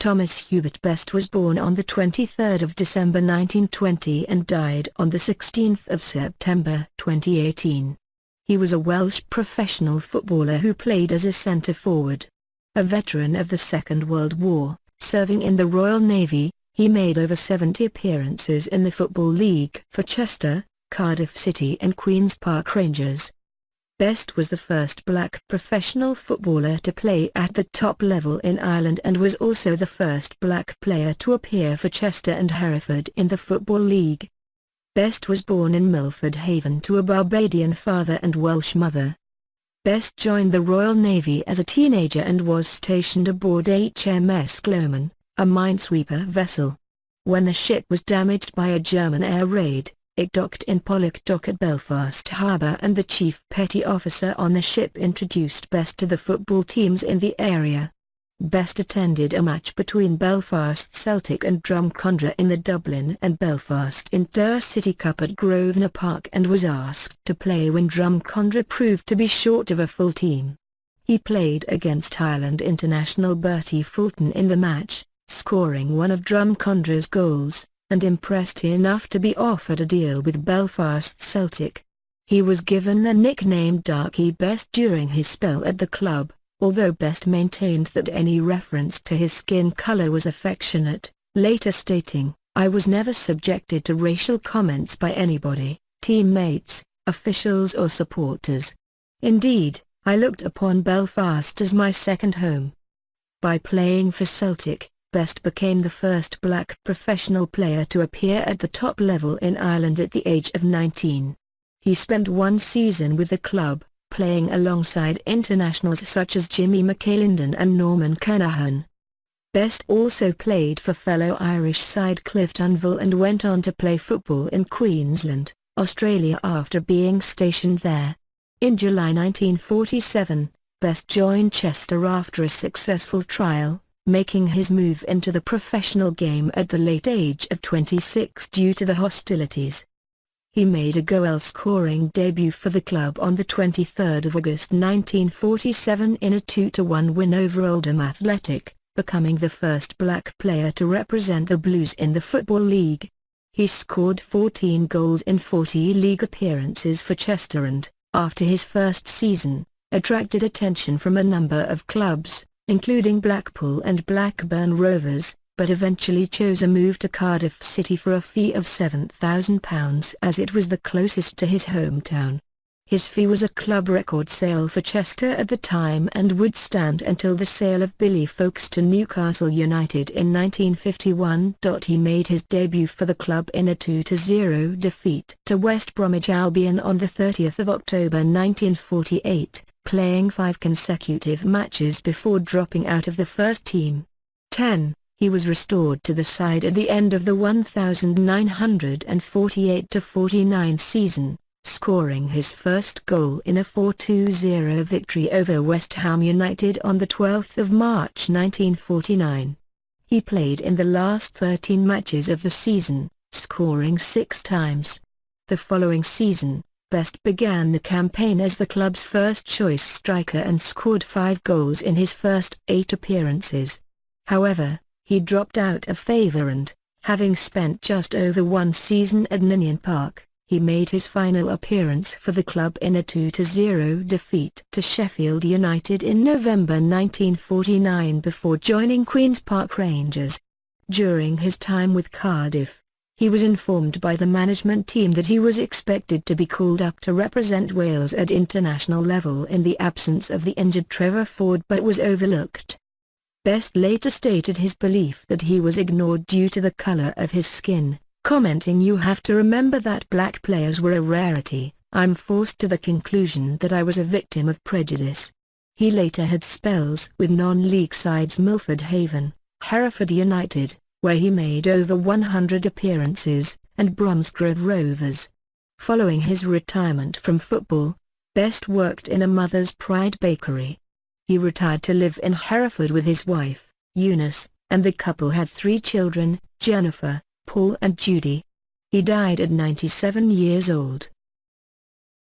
Thomas Hubert Best was born on the 23rd of December 1920 and died on the 16th of September 2018. He was a Welsh professional footballer who played as a centre-forward. A veteran of the Second World War, serving in the Royal Navy, he made over 70 appearances in the Football League for Chester, Cardiff City and Queen's Park Rangers. Best was the first black professional footballer to play at the top level in Ireland and was also the first black player to appear for Chester and Hereford in the Football League. Best was born in Milford Haven to a Barbadian father and Welsh mother. Best joined the Royal Navy as a teenager and was stationed aboard HMS Gloman, a minesweeper vessel. When the ship was damaged by a German air raid, it docked in Pollock Dock at Belfast Harbour, and the chief petty officer on the ship introduced Best to the football teams in the area. Best attended a match between Belfast Celtic and Drumcondra in the Dublin and Belfast Intercity Cup at Grosvenor Park and was asked to play when Drumcondra proved to be short of a full team. He played against Ireland international Bertie Fulton in the match, scoring one of Drumcondra's goals, and impressed enough to be offered a deal with Belfast Celtic. He was given the nickname Darkie Best during his spell at the club, although Best maintained that any reference to his skin colour was affectionate, later stating, "I was never subjected to racial comments by anybody, teammates, officials or supporters. Indeed, I looked upon Belfast as my second home." By playing for Celtic, Best became the first black professional player to appear at the top level in Ireland at the age of 19. He spent one season with the club, playing alongside internationals such as Jimmy McAlinden and Norman Kernaghan. Best also played for fellow Irish side Cliftonville and went on to play football in Queensland, Australia after being stationed there. In July 1947, Best joined Chester after a successful trial, making his move into the professional game at the late age of 26 due to the hostilities. He made a goal-scoring debut for the club on the 23rd of August 1947 in a 2-1 win over Oldham Athletic, becoming the first black player to represent the Blues in the Football League. He scored 14 goals in 40 league appearances for Chester and, after his first season, attracted attention from a number of clubs, including Blackpool and Blackburn Rovers, but eventually chose a move to Cardiff City for a fee of £7,000 as it was the closest to his hometown. His fee was a club record sale for Chester at the time and would stand until the sale of Billy Foulkes to Newcastle United in 1951. He made his debut for the club in a 2-0 defeat to West Bromwich Albion on the 30th of October 1948. Playing 5 consecutive matches before dropping out of the first team. He was restored to the side at the end of the 1948-49 season, scoring his first goal in a 4-0 victory over West Ham United on the 12th of March 1949. He played in the last 13 matches of the season, scoring 6 times. The following season, Best began the campaign as the club's first-choice striker and scored 5 goals in his first 8 appearances. However, he dropped out of favour and, having spent just over 1 season at Ninian Park, he made his final appearance for the club in a 2-0 defeat to Sheffield United in November 1949 before joining Queen's Park Rangers. During his time with Cardiff, he was informed by the management team that he was expected to be called up to represent Wales at international level in the absence of the injured Trevor Ford, but was overlooked. Best later stated his belief that he was ignored due to the colour of his skin, commenting, "You have to remember that black players were a rarity. I'm forced to the conclusion that I was a victim of prejudice." He later had spells with non-league sides Milford Haven, Hereford United, where he made over 100 appearances, and Bromsgrove Rovers. Following his retirement from football, Best worked in a mother's pride bakery. He retired to live in Hereford with his wife, Eunice, and the couple had 3 children, Jennifer, Paul and Judy. He died at 97 years old.